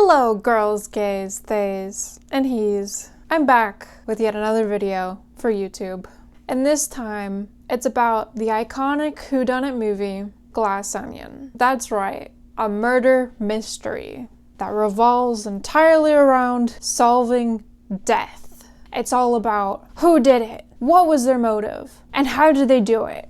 Hello girls, gays, theys, and he's. I'm back with yet another video for YouTube. And this time, it's about the iconic whodunit movie, Glass Onion. That's right, a murder mystery that revolves entirely around solving death. It's all about who did it, what was their motive, and how did they do it.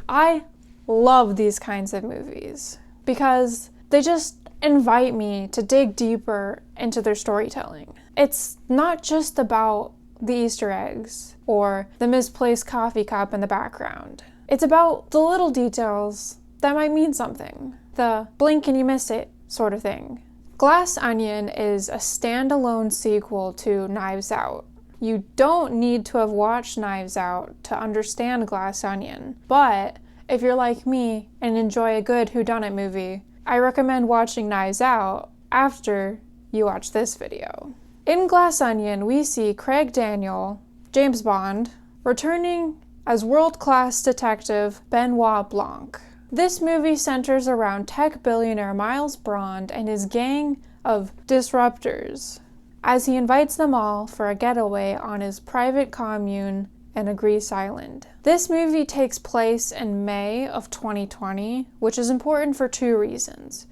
I love these kinds of movies because they just invite me to dig deeper into their storytelling. It's not just about the Easter eggs or the misplaced coffee cup in the background. It's about the little details that might mean something, the blink and you miss it sort of thing. Glass Onion is a standalone sequel to Knives Out. You don't need to have watched Knives Out to understand Glass Onion, but if you're like me and enjoy a good whodunit movie, I recommend watching Knives Out after you watch this video. In Glass Onion, we see Craig Daniel, James Bond, returning as world-class detective Benoit Blanc. This movie centers around tech billionaire Miles Bond and his gang of disruptors, as he invites them all for a getaway on his private commune in a Greece island. This movie takes place in May of 2020, which is important for two reasons.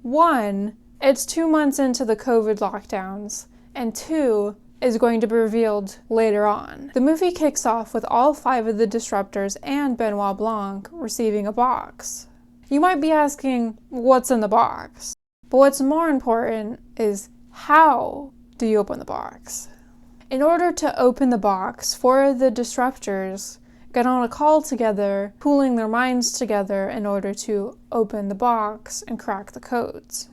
One, it's 2 months into the COVID lockdowns, and two, is going to be revealed later on. The movie kicks off with all 5 of the disruptors and Benoit Blanc receiving a box. You might be asking, what's in the box? But what's more important is, how do you open the box? In order to open the box, 4 of the disruptors get on a call together, pooling their minds together in order to open the box and crack the codes.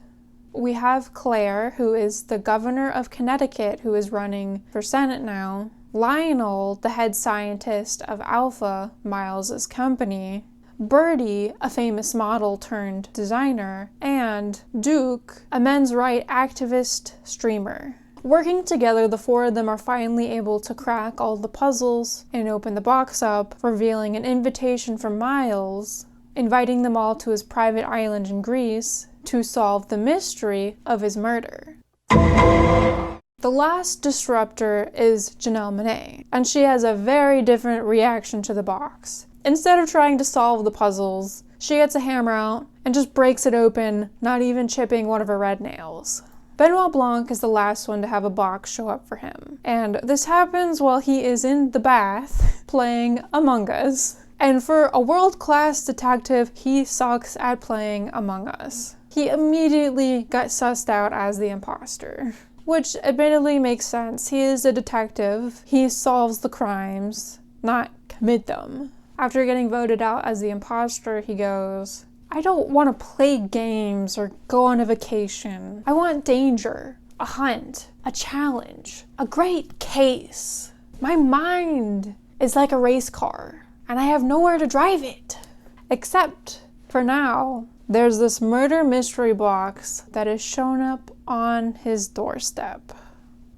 We have Claire, who is the governor of Connecticut, who is running for Senate now, Lionel, the head scientist of Alpha, Miles' company, Birdie, a famous model turned designer, and Duke, a men's rights activist streamer. Working together, the 4 of them are finally able to crack all the puzzles and open the box up, revealing an invitation from Miles, inviting them all to his private island in Greece to solve the mystery of his murder. The last disruptor is Janelle Monáe, and she has a very different reaction to the box. Instead of trying to solve the puzzles, she gets a hammer out and just breaks it open, not even chipping one of her red nails. Benoit Blanc is the last one to have a box show up for him, and this happens while he is in the bath playing Among Us. And for a world-class detective, he sucks at playing Among Us. He immediately got sussed out as the imposter, which admittedly makes sense. He is a detective. He solves the crimes, not commit them. After getting voted out as the imposter, he goes, I don't want to play games or go on a vacation. I want danger, a hunt, a challenge, a great case. My mind is like a race car, and I have nowhere to drive it. Except, for now, there's this murder mystery box that has shown up on his doorstep.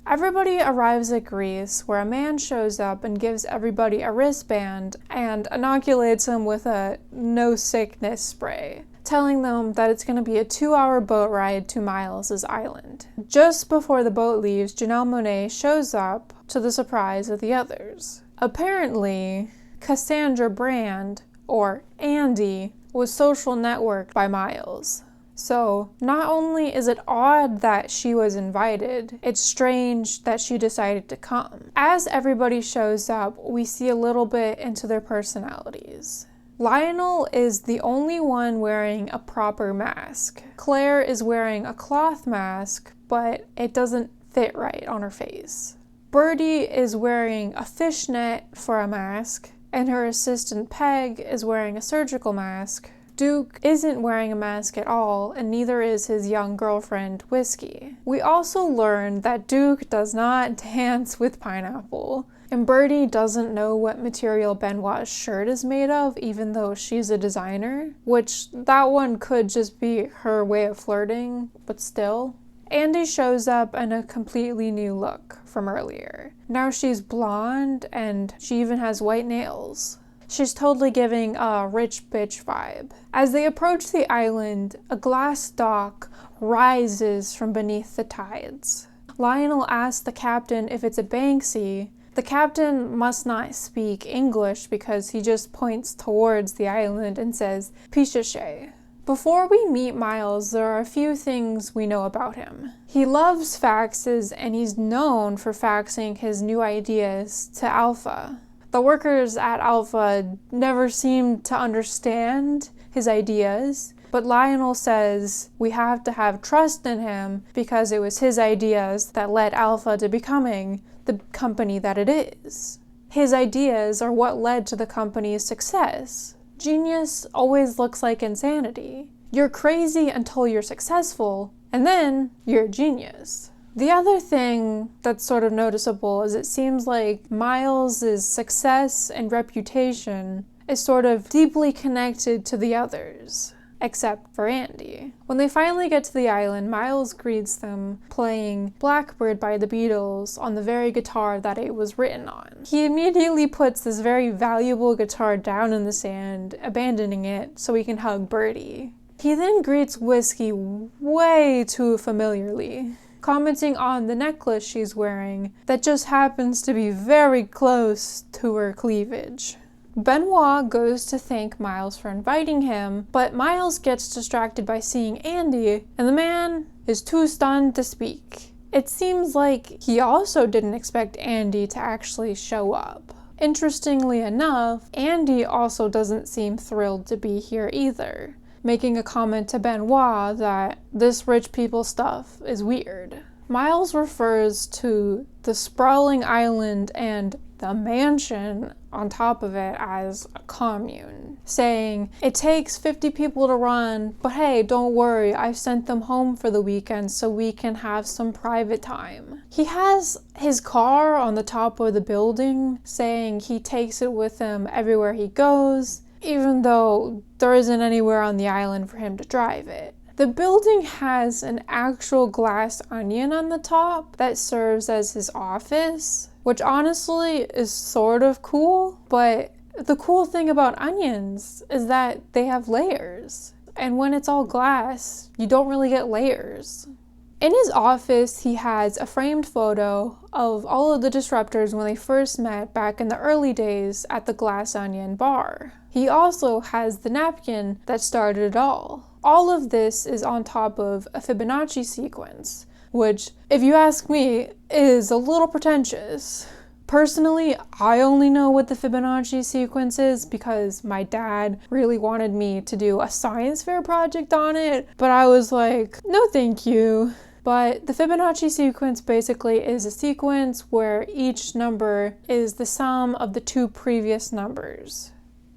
Everybody arrives at Greece, where a man shows up and gives everybody a wristband and inoculates them with a no-sickness spray, telling them that it's going to be a 2-hour boat ride to Miles' island. Just before the boat leaves, Janelle Monáe shows up to the surprise of the others. Apparently, Cassandra Brand, or Andy, was social networked by Miles. So, not only is it odd that she was invited, it's strange that she decided to come. As everybody shows up, we see a little bit into their personalities. Lionel is the only one wearing a proper mask. Claire is wearing a cloth mask, but it doesn't fit right on her face. Birdie is wearing a fishnet for a mask, and her assistant Peg is wearing a surgical mask. Duke isn't wearing a mask at all, and neither is his young girlfriend, Whiskey. We also learn that Duke does not dance with pineapple, and Birdie doesn't know what material Benoit's shirt is made of, even though she's a designer, which that one could just be her way of flirting, but still. Andy shows up in a completely new look from earlier. Now she's blonde, and she even has white nails. She's totally giving a rich bitch vibe. As they approach the island, a glass dock rises from beneath the tides. Lionel asks the captain if it's a Banksy. The captain must not speak English because he just points towards the island and says, Pistache. Before we meet Miles, there are a few things we know about him. He loves faxes, and he's known for faxing his new ideas to Alpha. The workers at Alpha never seem to understand his ideas, but Lionel says we have to have trust in him because it was his ideas that led Alpha to becoming the company that it is. His ideas are what led to the company's success. Genius always looks like insanity. You're crazy until you're successful, and then you're a genius. The other thing that's sort of noticeable is it seems like Miles' success and reputation is sort of deeply connected to the others, except for Andy. When they finally get to the island, Miles greets them playing Blackbird by the Beatles on the very guitar that it was written on. He immediately puts this very valuable guitar down in the sand, abandoning it so he can hug Birdie. He then greets Whiskey way too familiarly, commenting on the necklace she's wearing that just happens to be very close to her cleavage. Benoit goes to thank Miles for inviting him, but Miles gets distracted by seeing Andy, and the man is too stunned to speak. It seems like he also didn't expect Andy to actually show up. Interestingly enough, Andy also doesn't seem thrilled to be here either, making a comment to Benoit that this rich people stuff is weird. Miles refers to the sprawling island and the mansion on top of it as a commune, saying, it takes 50 people to run, but hey, don't worry, I've sent them home for the weekend so we can have some private time. He has his car on the top of the building, saying he takes it with him everywhere he goes, even though there isn't anywhere on the island for him to drive it. The building has an actual glass onion on the top that serves as his office, which honestly is sort of cool, but the cool thing about onions is that they have layers. And when it's all glass, you don't really get layers. In his office, he has a framed photo of all of the Disruptors when they first met back in the early days at the Glass Onion bar. He also has the napkin that started it all. All of this is on top of a Fibonacci sequence, which, if you ask me, is a little pretentious. Personally, I only know what the Fibonacci sequence is because my dad really wanted me to do a science fair project on it, but I was like, no thank you. But the Fibonacci sequence basically is a sequence where each number is the sum of the two previous numbers.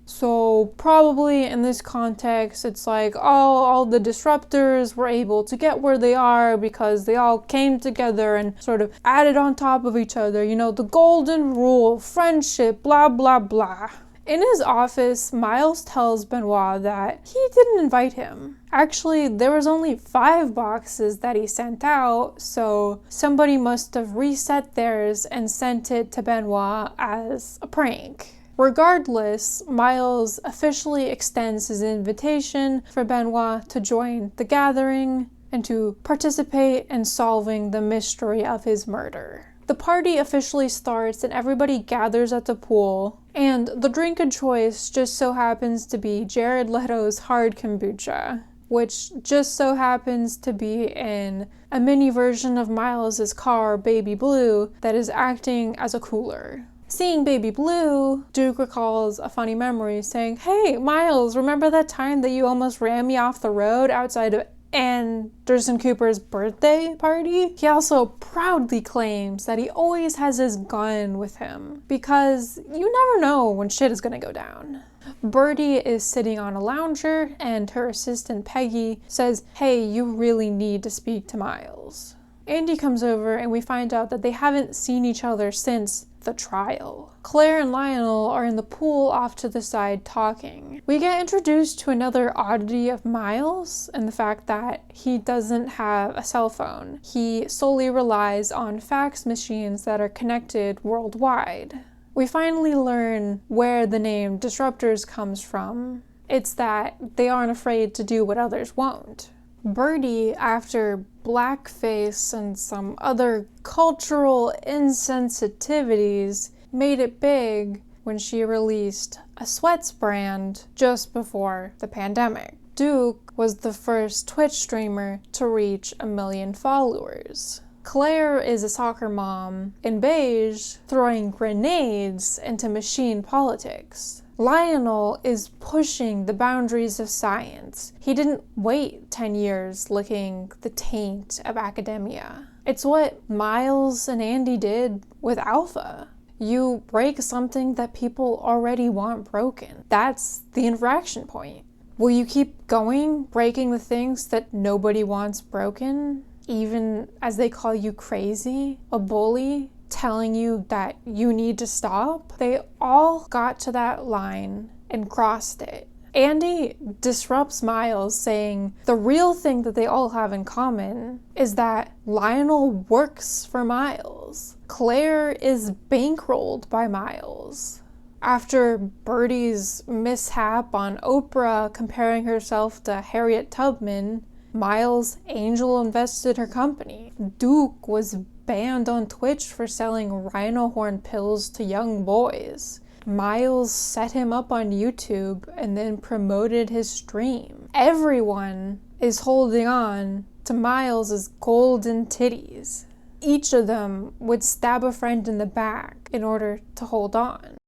So probably in this context, it's like, oh, all the Disruptors were able to get where they are because they all came together and sort of added on top of each other, you know, the golden rule, friendship, blah, blah, blah. In his office, Miles tells Benoit that he didn't invite him. Actually, there was only 5 boxes that he sent out, so somebody must have reset theirs and sent it to Benoit as a prank. Regardless, Miles officially extends his invitation for Benoit to join the gathering and to participate in solving the mystery of his murder. The party officially starts and everybody gathers at the pool, and the drink of choice just so happens to be Jared Leto's hard kombucha, which just so happens to be in a mini version of Miles's car, Baby Blue, that is acting as a cooler. Seeing Baby Blue, Duke recalls a funny memory saying, "Hey, Miles, remember that time that you almost ran me off the road outside of Anderson Cooper's birthday party?" He also proudly claims that he always has his gun with him because you never know when shit is gonna go down. Birdie is sitting on a lounger and her assistant Peggy says, "Hey, you really need to speak to Miles." Andy comes over and we find out that they haven't seen each other since the trial. Claire and Lionel are in the pool off to the side talking. We get introduced to another oddity of Miles and the fact that he doesn't have a cell phone. He solely relies on fax machines that are connected worldwide. We finally learn where the name Disruptors comes from. It's that they aren't afraid to do what others won't. Birdie, after blackface and some other cultural insensitivities, made it big when she released a sweats brand just before the pandemic. Duke was the first Twitch streamer to reach 1 million followers. Claire is a soccer mom in beige throwing grenades into machine politics. Lionel is pushing the boundaries of science. He didn't wait 10 years licking the taint of academia. It's what Miles and Andy did with Alpha. You break something that people already want broken. That's the infraction point. Will you keep going, breaking the things that nobody wants broken, even as they call you crazy, a bully, telling you that you need to stop? They all got to that line and crossed it. Andy disrupts Miles, saying the real thing that they all have in common is that Lionel works for Miles. Claire is bankrolled by Miles. After Birdie's mishap on Oprah comparing herself to Harriet Tubman, Miles angel invested her company. Duke was banned on Twitch for selling rhino horn pills to young boys. Miles set him up on YouTube and then promoted his stream. Everyone is holding on to Miles's golden titties. Each of them would stab a friend in the back in order to hold on.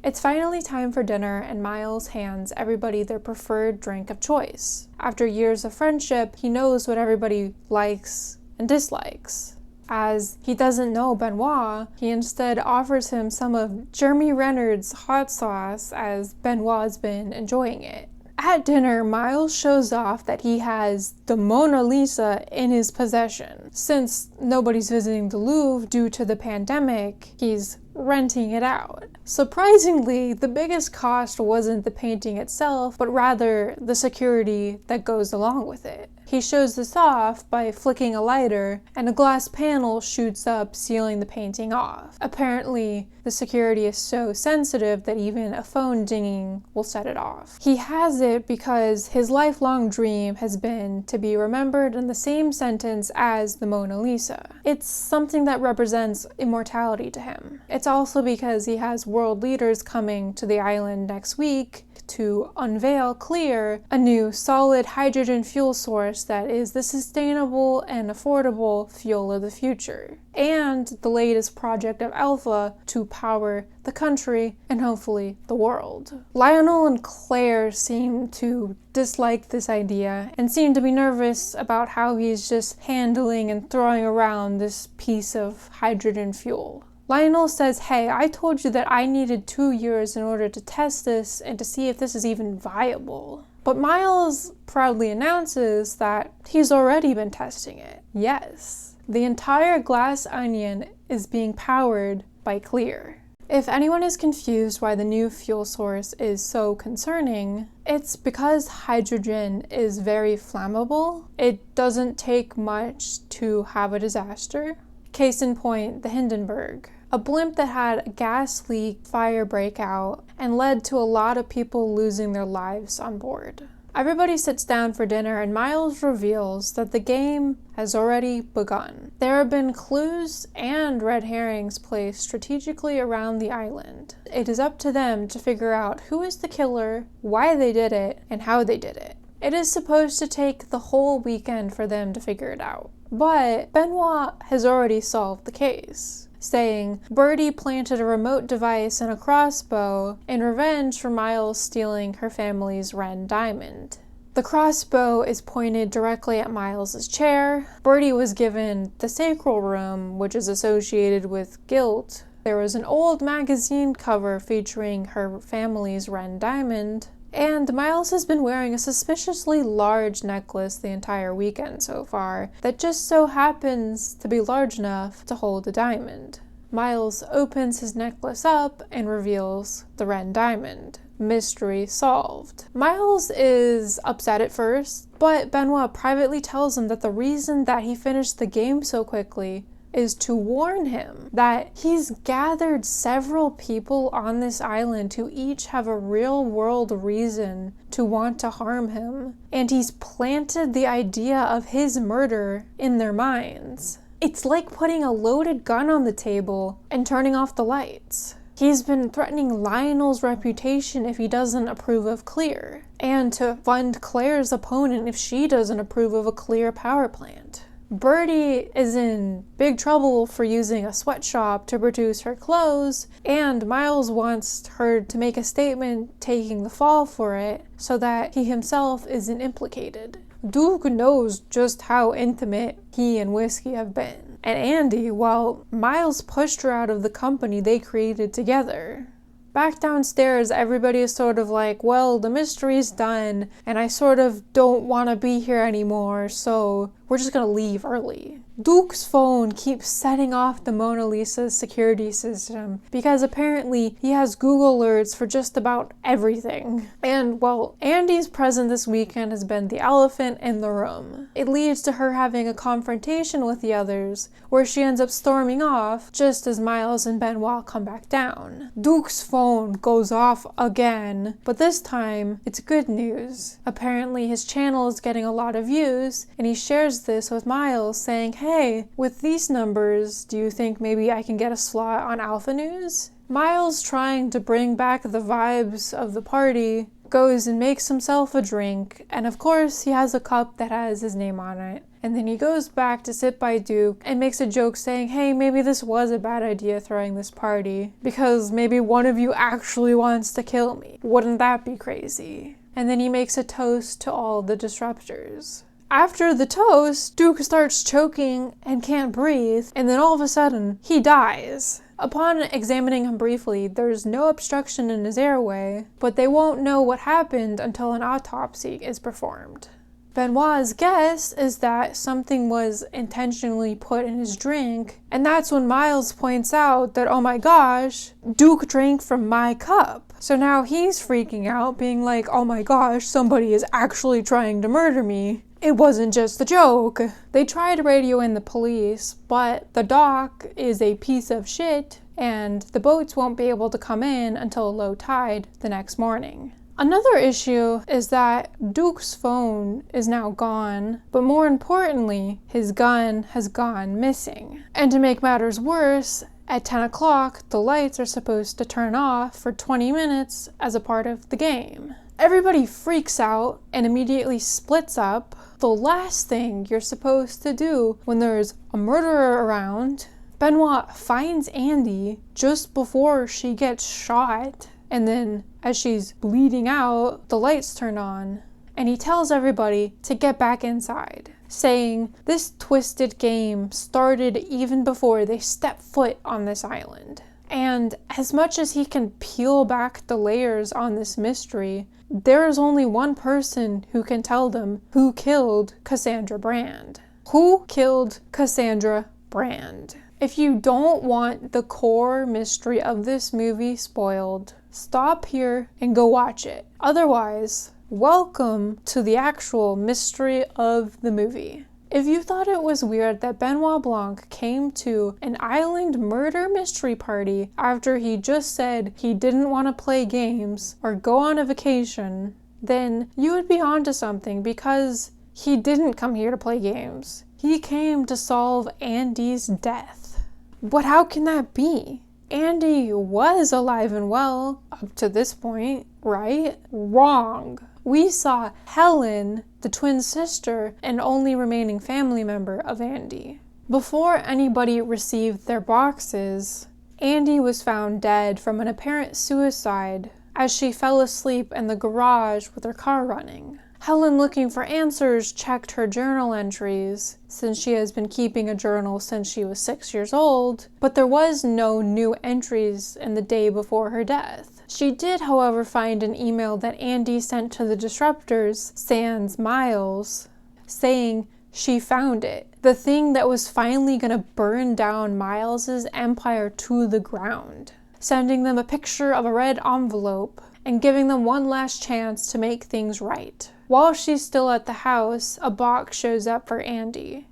It's finally time for dinner, and Miles hands everybody their preferred drink of choice. After years of friendship, he knows what everybody likes and dislikes. As he doesn't know Benoit, he instead offers him some of Jeremy Renner's hot sauce, as Benoit's been enjoying it. At dinner, Miles shows off that he has the Mona Lisa in his possession. Since nobody's visiting the Louvre due to the pandemic, he's renting it out. Surprisingly, the biggest cost wasn't the painting itself, but rather the security that goes along with it. He shows this off by flicking a lighter, and a glass panel shoots up, sealing the painting off. Apparently, the security is so sensitive that even a phone dinging will set it off. He has it because his lifelong dream has been to be remembered in the same sentence as the Mona Lisa. It's something that represents immortality to him. It's also because he has world leaders coming to the island next week to unveil Clear, a new solid hydrogen fuel source that is the sustainable and affordable fuel of the future, and the latest project of Alpha to power the country and hopefully the world. Lionel and Claire seem to dislike this idea and seem to be nervous about how he's just handling and throwing around this piece of hydrogen fuel. Lionel says, "Hey, I told you that I needed 2 years in order to test this and to see if this is even viable." But Miles proudly announces that he's already been testing it. Yes, the entire Glass Onion is being powered by Clear. If anyone is confused why the new fuel source is so concerning, it's because hydrogen is very flammable. It doesn't take much to have a disaster. Case in point, the Hindenburg, a blimp that had a gas leak, fire breakout, and led to a lot of people losing their lives on board. Everybody sits down for dinner, and Miles reveals that the game has already begun. There have been clues and red herrings placed strategically around the island. It is up to them to figure out who is the killer, why they did it, and how they did it. It is supposed to take the whole weekend for them to figure it out. But Benoit has already solved the case, saying Birdie planted a remote device and a crossbow in revenge for Miles stealing her family's Ren diamond. The crossbow is pointed directly at Miles's chair. Birdie was given the sacral room, which is associated with guilt. There was an old magazine cover featuring her family's Ren diamond. And Miles has been wearing a suspiciously large necklace the entire weekend so far that just so happens to be large enough to hold a diamond. Miles opens his necklace up and reveals the Ren diamond. Mystery solved. Miles is upset at first, but Benoit privately tells him that the reason that he finished the game so quickly is to warn him that he's gathered several people on this island who each have a real-world reason to want to harm him, and he's planted the idea of his murder in their minds. It's like putting a loaded gun on the table and turning off the lights. He's been threatening Lionel's reputation if he doesn't approve of Clear, and to fund Claire's opponent if she doesn't approve of a Clear power plant. Birdie is in big trouble for using a sweatshop to produce her clothes, and Miles wants her to make a statement taking the fall for it so that he himself isn't implicated. Duke knows just how intimate he and Whiskey have been. And Andy, well, Miles pushed her out of the company they created together. Back downstairs, everybody is sort of like, well, the mystery's done, and I sort of don't want to be here anymore, so we're just gonna leave early. Duke's phone keeps setting off the Mona Lisa's security system because apparently he has Google alerts for just about everything. And, well, Andy's presence this weekend has been the elephant in the room. It leads to her having a confrontation with the others, where she ends up storming off just as Miles and Benoit come back down. Duke's phone goes off again, but this time it's good news. Apparently his channel is getting a lot of views, and he shares this with Miles saying, hey, with these numbers, do you think maybe I can get a slot on Alpha News? Miles, trying to bring back the vibes of the party, goes and makes himself a drink, and of course he has a cup that has his name on it. And then he goes back to sit by Duke and makes a joke saying, hey, maybe this was a bad idea throwing this party, because maybe one of you actually wants to kill me. Wouldn't that be crazy? And then he makes a toast to all the disruptors. After the toast, Duke starts choking and can't breathe, and then all of a sudden, he dies. Upon examining him briefly, there's no obstruction in his airway, but they won't know what happened until an autopsy is performed. Benoit's guess is that something was intentionally put in his drink, and that's when Miles points out that, oh my gosh, Duke drank from my cup. So now he's freaking out, being like, oh my gosh, somebody is actually trying to murder me. It wasn't just a joke. They try to radio in the police, but the dock is a piece of shit, and the boats won't be able to come in until low tide the next morning. Another issue is that Duke's phone is now gone, but more importantly, his gun has gone missing. And to make matters worse, at 10 o'clock, the lights are supposed to turn off for 20 minutes as a part of the game. Everybody freaks out and immediately splits up. The last thing you're supposed to do when there's a murderer around, Benoit finds Andy just before she gets shot, and then as she's bleeding out, the lights turn on, and he tells everybody to get back inside, saying this twisted game started even before they step foot on this island. And as much as he can peel back the layers on this mystery, there is only one person who can tell them who killed Cassandra Brand. Who killed Cassandra Brand? If you don't want the core mystery of this movie spoiled, stop here and go watch it. Otherwise, welcome to the actual mystery of the movie. If you thought it was weird that Benoit Blanc came to an island murder mystery party after he just said he didn't want to play games or go on a vacation, then you would be onto something, because he didn't come here to play games. He came to solve Andy's death. But how can that be? Andy was alive and well up to this point, right? Wrong. We saw Helen, the twin sister and only remaining family member of Andy. Before anybody received their boxes, Andy was found dead from an apparent suicide as she fell asleep in the garage with her car running. Helen, looking for answers, checked her journal entries, since she has been keeping a journal since she was 6 years old, but there was no new entries in the day before her death. She did, however, find an email that Andy sent to the Disruptors, sans Miles, saying she found it. The thing that was finally gonna burn down Miles's empire to the ground, sending them a picture of a red envelope and giving them one last chance to make things right. While she's still at the house, a box shows up for Andy.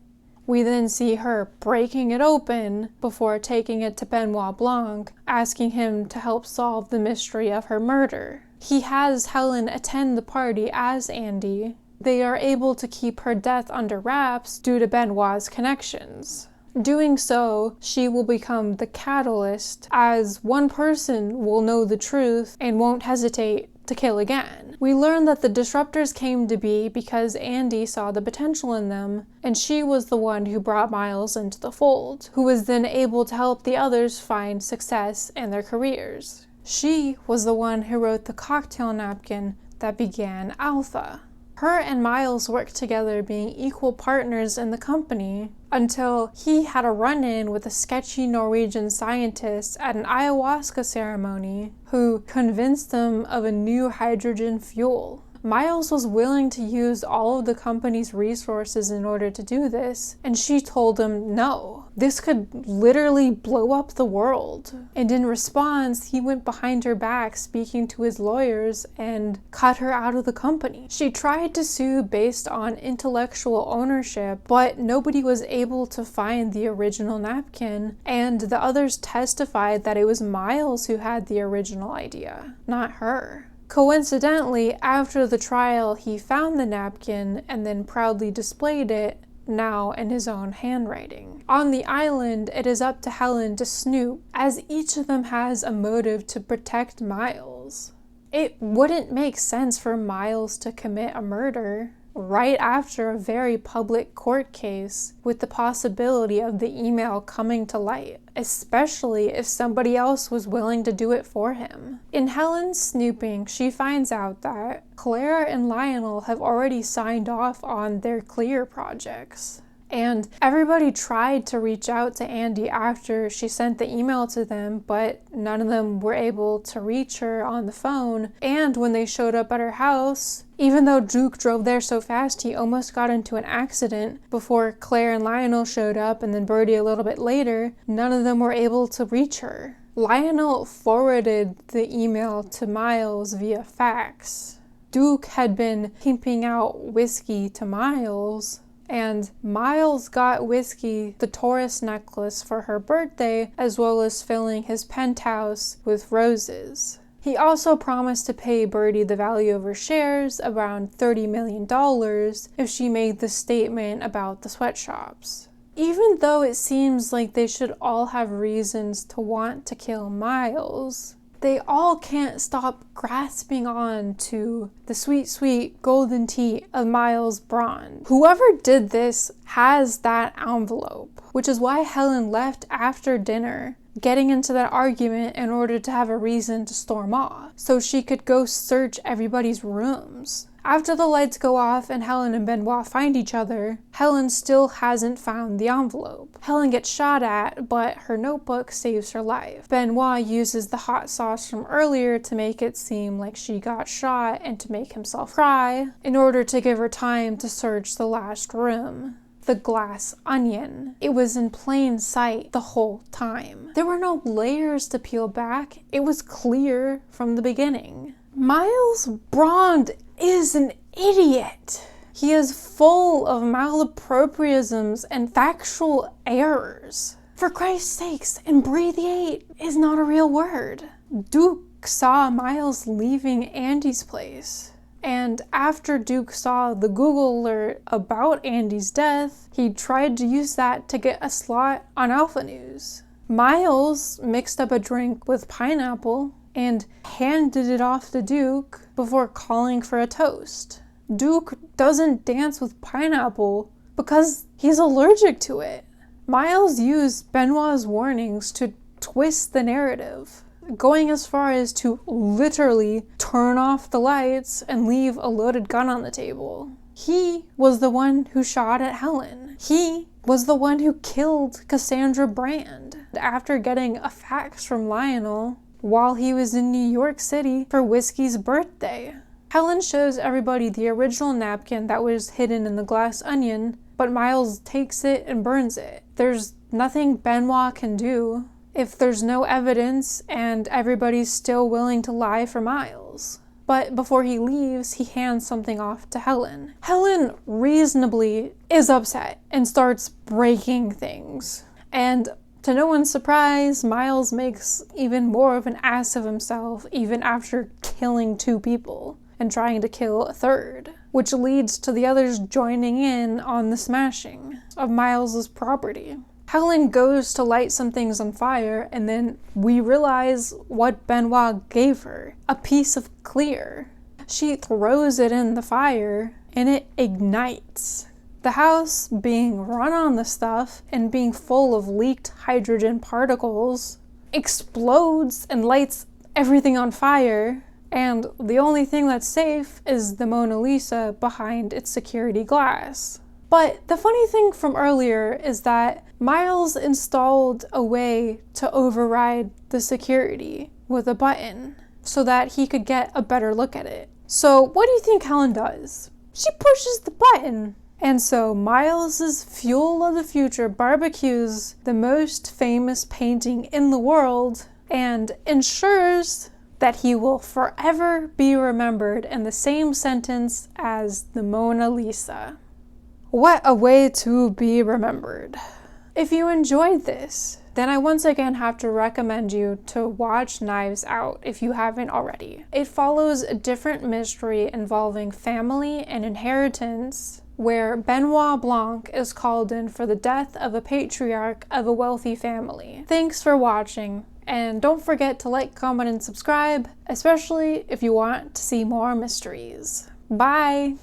We then see her breaking it open before taking it to Benoit Blanc, asking him to help solve the mystery of her murder. He has Helen attend the party as Andy. They are able to keep her death under wraps due to Benoit's connections. Doing so, she will become the catalyst, as one person will know the truth and won't hesitate to kill again. We learn that the disruptors came to be because Andy saw the potential in them, and she was the one who brought Miles into the fold, who was then able to help the others find success in their careers. She was the one who wrote the cocktail napkin that began Alpha. Her and Miles worked together being equal partners in the company until he had a run-in with a sketchy Norwegian scientist at an ayahuasca ceremony who convinced them of a new hydrogen fuel. Miles was willing to use all of the company's resources in order to do this, and she told him no. This could literally blow up the world. And in response, he went behind her back speaking to his lawyers and cut her out of the company. She tried to sue based on intellectual ownership, but nobody was able to find the original napkin, and the others testified that it was Miles who had the original idea, not her. Coincidentally, after the trial, he found the napkin and then proudly displayed it, now in his own handwriting. On the island, it is up to Helen to snoop, as each of them has a motive to protect Miles. It wouldn't make sense for Miles to commit a murder right after a very public court case with the possibility of the email coming to light, especially if somebody else was willing to do it for him. In Helen's snooping, she finds out that Claire and Lionel have already signed off on their Clear projects. And everybody tried to reach out to Andy after she sent the email to them, but none of them were able to reach her on the phone. And when they showed up at her house, even though Duke drove there so fast he almost got into an accident before Claire and Lionel showed up, and then Birdie a little bit later, none of them were able to reach her. Lionel forwarded the email to Miles via fax. Duke had been pimping out whiskey to Miles, and Miles got Whiskey the Taurus necklace for her birthday, as well as filling his penthouse with roses. He also promised to pay Birdie the value of her shares, around $30 million, if she made the statement about the sweatshops. Even though it seems like they should all have reasons to want to kill Miles, they all can't stop grasping on to the sweet, sweet golden teat of Miles Braun. Whoever did this has that envelope, which is why Helen left after dinner, getting into that argument in order to have a reason to storm off, so she could go search everybody's rooms. After the lights go off and Helen and Benoit find each other, Helen still hasn't found the envelope. Helen gets shot at, but her notebook saves her life. Benoit uses the hot sauce from earlier to make it seem like she got shot and to make himself cry, in order to give her time to search the last room. The glass onion. It was in plain sight the whole time. There were no layers to peel back. It was clear from the beginning. Miles Braun is an idiot. He is full of malapropisms and factual errors. For Christ's sakes, imbreviate is not a real word. Duke saw Miles leaving Andy's place, and after Duke saw the Google alert about Andy's death, he tried to use that to get a slot on Alpha News. Miles mixed up a drink with pineapple and handed it off to Duke before calling for a toast. Duke doesn't dance with pineapple because he's allergic to it. Miles used Benoit's warnings to twist the narrative, going as far as to literally turn off the lights and leave a loaded gun on the table. He was the one who shot at Helen. He was the one who killed Cassandra Brand after getting a fax from Lionel while he was in New York City for Whiskey's birthday. Helen shows everybody the original napkin that was hidden in the glass onion, but Miles takes it and burns it. There's nothing Benoit can do if there's no evidence and everybody's still willing to lie for Miles. But before he leaves, he hands something off to Helen. Helen reasonably is upset and starts breaking things. And to no one's surprise, Miles makes even more of an ass of himself even after killing 2 people and trying to kill a 3rd, which leads to the others joining in on the smashing of Miles's property. Helen goes to light some things on fire, and then we realize what Benoit gave her, a piece of clear. She throws it in the fire, and it ignites. The house, being run on the stuff and being full of leaked hydrogen particles, explodes and lights everything on fire, and the only thing that's safe is the Mona Lisa behind its security glass. But the funny thing from earlier is that Miles installed a way to override the security with a button so that he could get a better look at it. So what do you think Helen does? She pushes the button. And so Miles's Fuel of the Future barbecues the most famous painting in the world and ensures that he will forever be remembered in the same sentence as the Mona Lisa. What a way to be remembered. If you enjoyed this, then I once again have to recommend you to watch Knives Out if you haven't already. It follows a different mystery involving family and inheritance, where Benoit Blanc is called in for the death of a patriarch of a wealthy family. Thanks for watching, and don't forget to like, comment, and subscribe, especially if you want to see more mysteries. Bye!